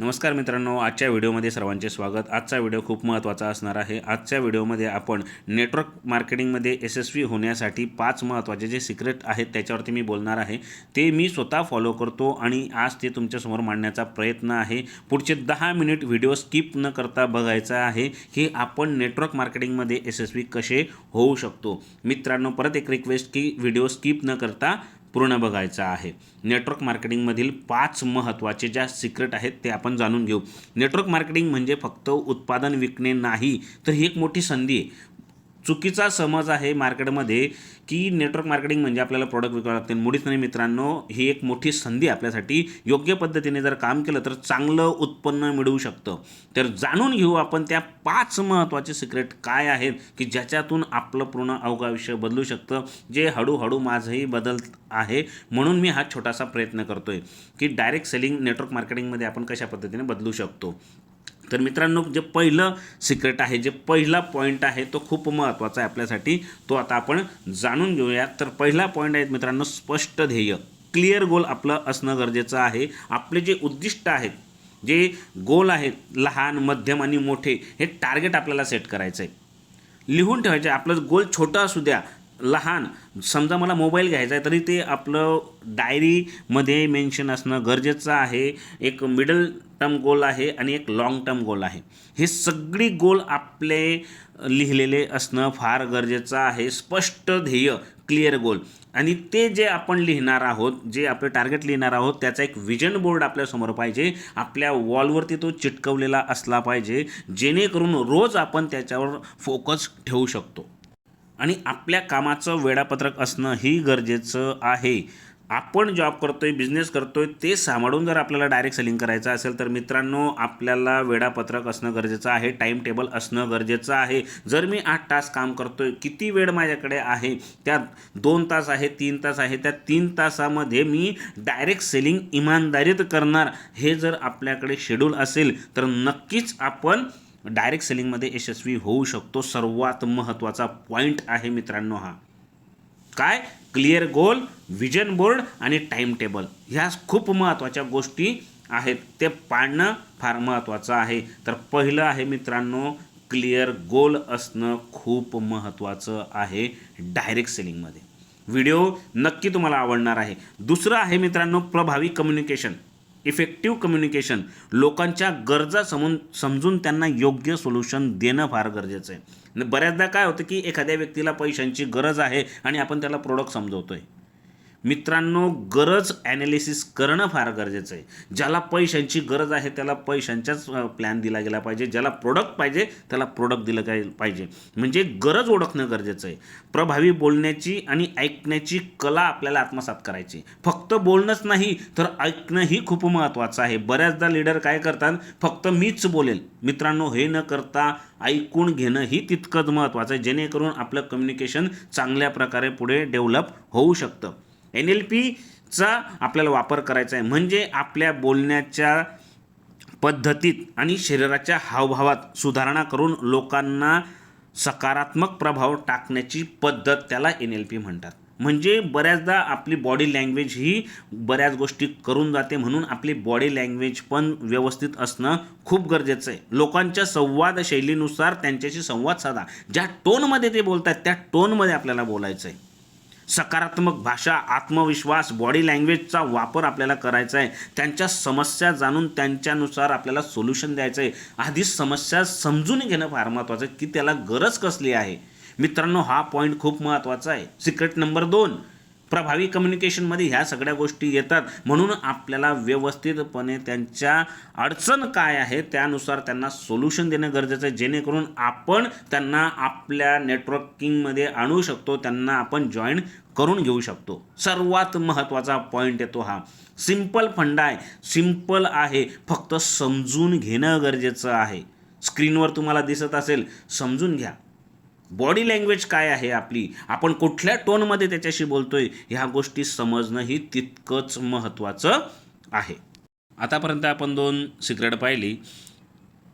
नमस्कार मित्रांनो, आजच्या व्हिडिओमध्ये सर्वांचे स्वागत। आजचा व्हिडिओ खूप महत्त्वाचा असणार आहे। आजच्या व्हिडिओमध्ये आपण नेटवर्क मार्केटिंगमध्ये यशस्वी होण्यासाठी 5 महत्त्वाचे जे सिक्रेट आहेत त्याच्यावरती मी बोलणार आहे। ते मी स्वतः फॉलो करतो आणि आज ते तुमच्यासमोर मांडण्याचा प्रयत्न आहे। पुढचे 10 मिनिट व्हिडिओ स्किप न करता बघायचा आहे की आपण नेटवर्क मार्केटिंगमध्ये यशस्वी कसे होऊ शकतो। मित्रांनो, परत एक रिक्वेस्ट की व्हिडिओ स्किप न करता पूर्ण बघायचा आहे। नेटवर्क मार्केटिंगमधील 5 महत्त्वाचे ज्या सिक्रेट आहेत ते आपण जाणून घेऊ। नेटवर्क मार्केटिंग म्हणजे फक्त उत्पादन विकणे नाही, तर ही एक मोठी संधी आहे। चुकीचा समज आहे मार्केटमध्ये की नेटवर्क मार्केटिंग म्हणजे आपल्याला प्रोडक्ट विकावे लागतील। मुळीच नाही मित्रांनो, ही एक मोठी संधी आपल्यासाठी। योग्य पद्धतीने जर काम केलं तर चांगलं उत्पन्न मिळू शकतं। तर जाणून घेऊ आपण त्या 5 महत्त्वाचे सिक्रेट काय आहेत की ज्याच्यातून आपलं पूर्ण अवघं आयुष्य बदलू शकतं, जे हळूहळू माझंही बदलत आहे। म्हणून मी हा छोटासा प्रयत्न करतोय की डायरेक्ट सेलिंग नेटवर्क मार्केटिंगमध्ये आपण कशा पद्धतीने बदलू शकतो। तर मित्रांनो, जे पहिलं सिक्रेट आहे, जे पहिला पॉईंट आहे तो खूप महत्त्वाचा आहे आपल्यासाठी। तो आता आपण जाणून घेऊया। तर पहिला पॉईंट आहे मित्रांनो, स्पष्ट ध्येय, क्लिअर गोल आपलं असणं गरजेचं आहे। आपले जे उद्दिष्ट आहेत, जे गोल आहेत, लहान मध्यम आणि मोठे, हे टार्गेट आपल्याला सेट करायचं आहे। लिहून ठेवायचे। आपलं गोल छोटं असू द्या, लहान, समजा मला मोबाईल घ्यायचा आहे तरी ते आपलं डायरीमध्ये मेन्शन असणं गरजेचं आहे। एक मिडल टर्म गोल आहे आणि एक लाँग टर्म गोल आहे। हे सगळी गोल आपले लिहिलेले असणं फार गरजेचं आहे। स्पष्ट ध्येय, क्लिअर गोल, आणि ते जे आपण लिहिणार आहोत, जे आपले टार्गेट लिहिणार आहोत, त्याचा एक विजन बोर्ड आपल्यासमोर पाहिजे। आपल्या वॉलवरती तो चिटकवलेला असला पाहिजे, जेणेकरून रोज आपण त्याच्यावर फोकस ठेवू शकतो। आणि आपल्या कामाचं वेळापत्रक असणं ही गरजेचं आहे। आपण जॉब करतोय, बिझनेस करतोय, ते सांभाळून जर आपल्याला डायरेक्ट सेलिंग करायचं असेल तर मित्रांनो, आपल्याला वेळापत्रक असणं गरजेचं आहे, टाईम टेबल असणं गरजेचं आहे। जर मी 8 तास काम करतोय, किती वेळ माझ्याकडे आहे, त्यात 2 तास आहे, 3 तास आहे, त्या 3 तासामध्ये मी डायरेक्ट सेलिंग इमानदारीत करणार, हे जर आपल्याकडे शेड्यूल असेल तर नक्कीच आपण डायरेक्ट सेलिंगमध्ये यशस्वी होऊ शकतो। सर्वात महत्त्वाचा पॉईंट आहे मित्रांनो हा। काय? क्लिअर गोल, विजन बोर्ड आणि टाईम टेबल, ह्या खूप महत्त्वाच्या गोष्टी आहेत। ते पाळणं फार महत्त्वाचं आहे। तर पहिलं आहे मित्रांनो, क्लिअर गोल असणं खूप महत्त्वाचं आहे डायरेक्ट सेलिंगमध्ये। व्हिडिओ नक्की तुम्हाला आवडणार आहे। दुसरं आहे मित्रांनो, प्रभावी कम्युनिकेशन, इफेक्टिव्ह कम्युनिकेशन। लोकांच्या गरजा समजून त्यांना योग्य सोल्युशन देणं फार गरजेचं आहे। बऱ्याचदा काय होतं की एखाद्या व्यक्तीला पैशांची गरज आहे आणि आपण त्याला प्रोडक्ट समजवतोय। मित्रांनो, गरज ॲनालिसिस करणं फार गरजेचं आहे। ज्याला पैशांची गरज आहे त्याला पैशांचाच प्लॅन दिला गेला पाहिजे, ज्याला प्रोडक्ट पाहिजे त्याला प्रोडक्ट दिलं पाहिजे। म्हणजे गरज ओळखणं गरजेचं आहे। प्रभावी बोलण्याची आणि ऐकण्याची कला आपल्याला आत्मसात करायची। फक्त बोलणंच नाही तर ऐकणंही खूप महत्त्वाचं आहे। बऱ्याचदा लीडर काय करतात, फक्त मीच बोलेल। मित्रांनो, हे न करता ऐकून घेणं ही तितकंच महत्त्वाचं आहे, जेणेकरून आपलं कम्युनिकेशन चांगल्या प्रकारे पुढे डेव्हलप होऊ शकतं। NLPचा आपल्याला वापर करायचा आहे, म्हणजे आपल्या बोलण्याच्या पद्धतीत आणि शरीराच्या हावभावात सुधारणा करून लोकांना सकारात्मक प्रभाव टाकण्याची पद्धत, त्याला NLP म्हणतात। म्हणजे बऱ्याचदा आपली बॉडी लँग्वेज ही बऱ्याच गोष्टी करून जाते, म्हणून आपली बॉडी लँग्वेज पण व्यवस्थित असणं खूप गरजेचं आहे। लोकांच्या संवाद शैलीनुसार त्यांच्याशी संवाद साधा। ज्या टोनमध्ये ते बोलतात त्या टोनमध्ये आपल्याला बोलायचं आहे। सकारात्मक भाषा, आत्मविश्वास, बॉडी लँग्वेजचा वापर आपल्याला करायचा आहे। त्यांच्या समस्या जाणून त्यांच्यानुसार आपल्याला सोल्युशन द्यायचं आहे। आधी समस्या समजून घेणं फार महत्त्वाचं आहे की त्याला गरज कसली आहे। मित्रांनो, हा पॉईंट खूप महत्त्वाचा आहे। सिक्रेट नंबर 2, प्रभावी कम्युनिकेशनमध्ये ह्या सगळ्या गोष्टी येतात। म्हणून आपल्याला व्यवस्थितपणे त्यांच्या अडचण काय आहे त्यानुसार त्यांना सोल्युशन देणं गरजेचं आहे, जेणेकरून आपण त्यांना आपल्या नेटवर्किंगमध्ये आणू शकतो, त्यांना आपण जॉईन करून घेऊ शकतो। सर्वात महत्त्वाचा पॉईंट येतो हा। सिंपल फंडा आहे, सिंपल आहे, फक्त समजून घेणं गरजेचं आहे। स्क्रीनवर तुम्हाला दिसत असेल, समजून घ्या। बॉडी लँग्वेज काय आहे आपली, आपण कुठल्या टोनमध्ये त्याच्याशी बोलतोय, ह्या गोष्टी समजणंही तितकंच महत्त्वाचं आहे। आतापर्यंत आपण 2 सिक्रेट पाहिली,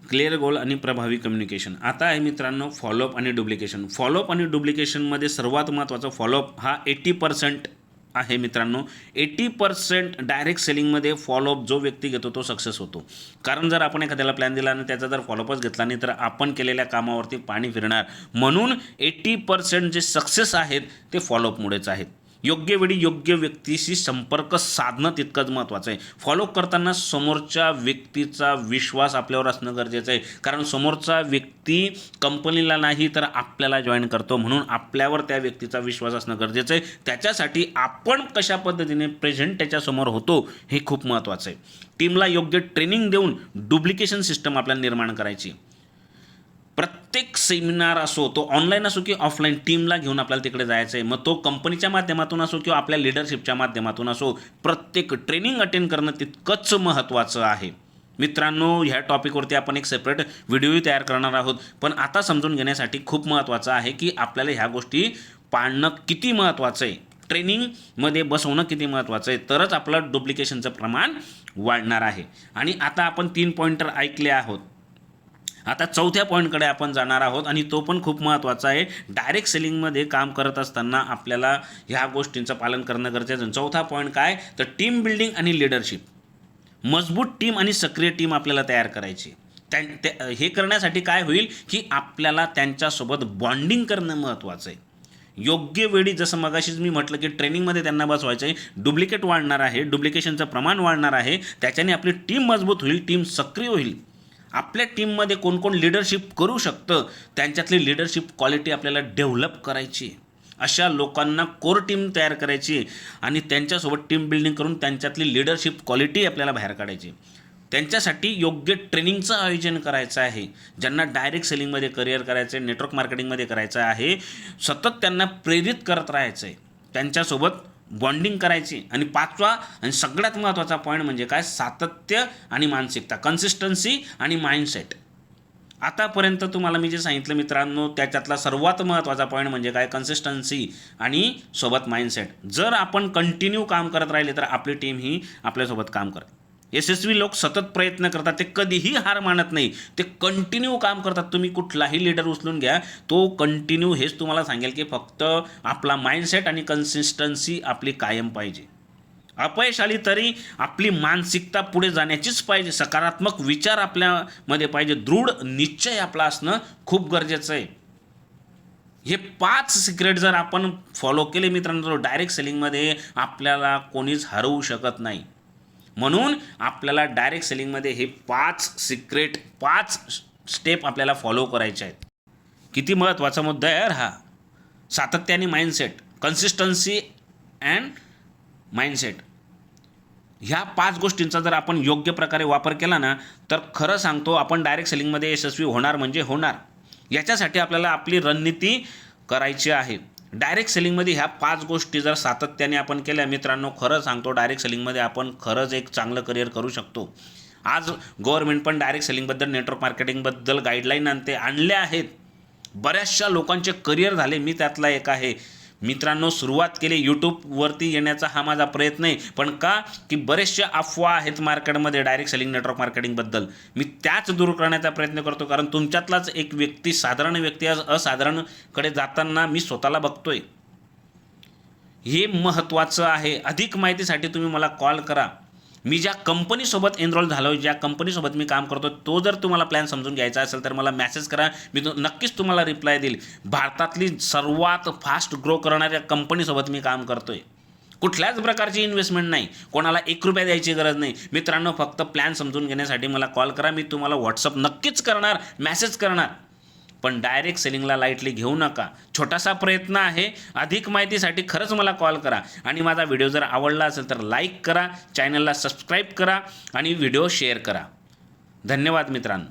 क्लिअर गोल आणि प्रभावी कम्युनिकेशन। आता आहे मित्रांनो फॉलोअप आणि डुप्लिकेशन। फॉलोअप आणि डुप्लिकेशनमध्ये सर्वात महत्त्वाचा फॉलोअप हा 80% आहे मित्रांनो, 80% डायरेक्ट सेलिंगमध्ये फॉलोअप जो व्यक्ती घेतो तो सक्सेस होतो. कारण जर आपण एखाद्याला प्लॅन दिला आणि त्याचा जर फॉलोअपच घेतला नाही तर आपण केलेल्या कामावरती पाणी फिरणार. म्हणून 80% जे सक्सेस आहेत ते फॉलोअपमुळेच आहेत. योग्य वेळी योग्य व्यक्तीशी संपर्क साधणं तितकंच महत्त्वाचं आहे. फॉलो करताना समोरच्या व्यक्तीचा विश्वास आपल्यावर असणं गरजेचं आहे. कारण समोरचा व्यक्ती कंपनीला नाही तर आपल्याला जॉईन करतो, म्हणून आपल्यावर त्या व्यक्तीचा विश्वास असणं गरजेचं आहे. त्याच्यासाठी आपण कशा पद्धतीने प्रेझेंट त्याच्यासमोर होतो हे खूप महत्त्वाचं आहे. टीमला योग्य ट्रेनिंग देऊन डुप्लिकेशन सिस्टम आपल्याला निर्माण करायची. प्रत्येक सेमिनार असो, तो ऑनलाईन असो की ऑफलाईन, टीमला घेऊन आपल्याला तिकडे जायचं आहे. मग तो कंपनीच्या माध्यमातून असो किंवा आपल्या लिडरशिपच्या माध्यमातून असो, प्रत्येक ट्रेनिंग अटेंड करणं तितकंच महत्त्वाचं आहे. मित्रांनो, ह्या टॉपिकवरती आपण एक सेपरेट व्हिडिओही तयार करणार आहोत. पण आता समजून घेण्यासाठी खूप महत्त्वाचं आहे की आपल्याला ह्या गोष्टी पाळणं किती महत्त्वाचं आहे, ट्रेनिंगमध्ये बसवणं किती महत्त्वाचं आहे, तरच आपलं डुप्लिकेशनचं प्रमाण वाढणार आहे. आणि आता आपण 3 पॉईंटर ऐकले आहोत. आता चौथ्या पॉईंटकडे आपण जाणार आहोत आणि तो पण खूप महत्त्वाचा आहे. डायरेक्ट सेलिंगमध्ये काम करत असताना आपल्याला ह्या गोष्टींचं पालन करणं गरजेचं आहे. चौथा पॉईंट काय, तर टीम बिल्डिंग आणि लिडरशिप. मजबूत टीम आणि सक्रिय टीम आपल्याला तयार करायची. हे करण्यासाठी काय होईल की आपल्याला त्यांच्यासोबत बॉन्डिंग करणं महत्त्वाचं आहे. योग्य वेळी, जसं मगाशीच मी म्हटलं की ट्रेनिंगमध्ये त्यांना बसवायचं आहे, डुप्लिकेट वाढणार आहे, डुप्लिकेशनचं प्रमाण वाढणार आहे. त्याच्याने आपली टीम मजबूत होईल, टीम सक्रिय होईल. आपल्या टीममध्ये कोण कोण लिडरशिप करू शकतं, त्यांच्यातली लिडरशिप क्वालिटी आपल्याला डेव्हलप करायची. अशा लोकांना कोर टीम तयार करायची आणि त्यांच्यासोबत टीम बिल्डिंग करून त्यांच्यातली लिडरशिप क्वालिटी आपल्याला बाहेर काढायची. त्यांच्यासाठी योग्य ट्रेनिंगचं आयोजन करायचं आहे. ज्यांना डायरेक्ट सेलिंगमध्ये करिअर करायचं आहे, नेटवर्क मार्केटिंगमध्ये करायचं आहे, सतत त्यांना प्रेरित करत राहायचं आहे, त्यांच्यासोबत बॉन्डिंग करायची. आणि पाचवा आणि सगळ्यात महत्त्वाचा पॉईंट म्हणजे काय, सातत्य आणि मानसिकता, कन्सिस्टन्सी आणि माइंडसेट. आतापर्यंत तुम्हाला मी जे सांगितलं मित्रांनो, त्याच्यातला सर्वात महत्त्वाचा पॉईंट म्हणजे काय, कन्सिस्टन्सी आणि सोबत माइंडसेट. जर आपण कंटिन्यू काम करत राहिले तर आपली टीम ही आपल्यासोबत काम करते. यशस्वी लोक सतत प्रयत्न करतात, ते कधीही हार मानत नाही, ते कंटिन्यू काम करतात. तुम्ही कुठलाही लीडर उचलून घ्या, तो कंटिन्यू हेच तुम्हाला सांगेल की फक्त आपला माइंडसेट आणि कन्सिस्टन्सी आपली कायम पाहिजे. अपयश आली तरी आपली मानसिकता पुढे जाण्याचीच पाहिजे, सकारात्मक विचार आपल्यामध्ये पाहिजे, दृढ निश्चय आपला असणं खूप गरजेचं आहे. हे 5 सिक्रेट जर आपण फॉलो केले मित्रांनो, डायरेक्ट सेलिंगमध्ये आपल्याला कोणीच हरवू शकत नाही. म्हणून आपल्याला डायरेक्ट सेलिंगमध्ये हे 5 सिक्रेट, 5 स्टेप आपल्याला फॉलो करायचे आहेत. किती महत्त्वाचा मुद्दा आहे यार हा. सातत्य आणि माइंडसेट, कन्सिस्टन्सी अँड माइंडसेट, ह्या 5 गोष्टींचा जर आपण योग्य प्रकारे वापर केला ना, तर खरं सांगतो आपण डायरेक्ट सेलिंगमध्ये यशस्वी होणार म्हणजे होणार. याच्यासाठी आपल्याला आपली रणनीती करायची आहे. डायरेक्ट सेलिंगमध्ये ह्या 5 गोष्टी जर सातत्याने आपण केल्या मित्रांनो, खरं सांगतो डायरेक्ट सेलिंगमध्ये आपण खरंच एक चांगलं करिअर करू शकतो. आज गव्हर्नमेंट पण डायरेक्ट सेलिंगबद्दल, नेटवर्क मार्केटिंगबद्दल गाईडलाईन आणल्या आहेत. बऱ्याचशा लोकांचे करिअर झाले, मी त्यातला एक आहे. मित्रांनो, सुरुवात केली, यूट्यूबवरती येण्याचा हा माझा प्रयत्न आहे. पण का, की बरेचसे अफवा आहेत मार्केटमध्ये डायरेक्ट सेलिंग, नेटवर्क मार्केटिंगबद्दल. मी त्याच दूर करण्याचा प्रयत्न करतो. कारण तुमच्यातलाच एक व्यक्ती, साधारण व्यक्ती आज असाधारणकडे जाताना मी स्वतःला बघतोय. हे महत्त्वाचं आहे. अधिक माहितीसाठी तुम्ही मला कॉल करा. मी ज्या कंपनीसोबत एनरोल झालो, ज्या कंपनीसोबत मी काम करतो, तो जर तुम्हाला प्लॅन समजून घ्यायचा असेल तर मला मेसेज करा. मी नक्कीच तुम्हाला रिप्लाय देईल. भारतातली सर्वात फास्ट ग्रो करणाऱ्या कंपनीसोबत मी काम करतो आहे. कुठल्याच प्रकारची इन्व्हेस्टमेंट नाही, कोणाला ₹1 द्यायची गरज नाही. मित्रांनो, फक्त प्लॅन समजून घेण्यासाठी मला कॉल करा. मी तुम्हाला व्हॉट्सअप नक्कीच करणार, मेसेज करणार. पण डायरेक्ट सेलिंगला लाईटली घेऊ नका. छोटासा प्रयत्न आहे. अधिक माहितीसाठी खरंच मला कॉल करा. आणि माझा व्हिडिओ जर आवडला असेल तर लाईक करा, चॅनलला सबस्क्राईब करा आणि व्हिडिओ शेअर करा. धन्यवाद मित्रांनो.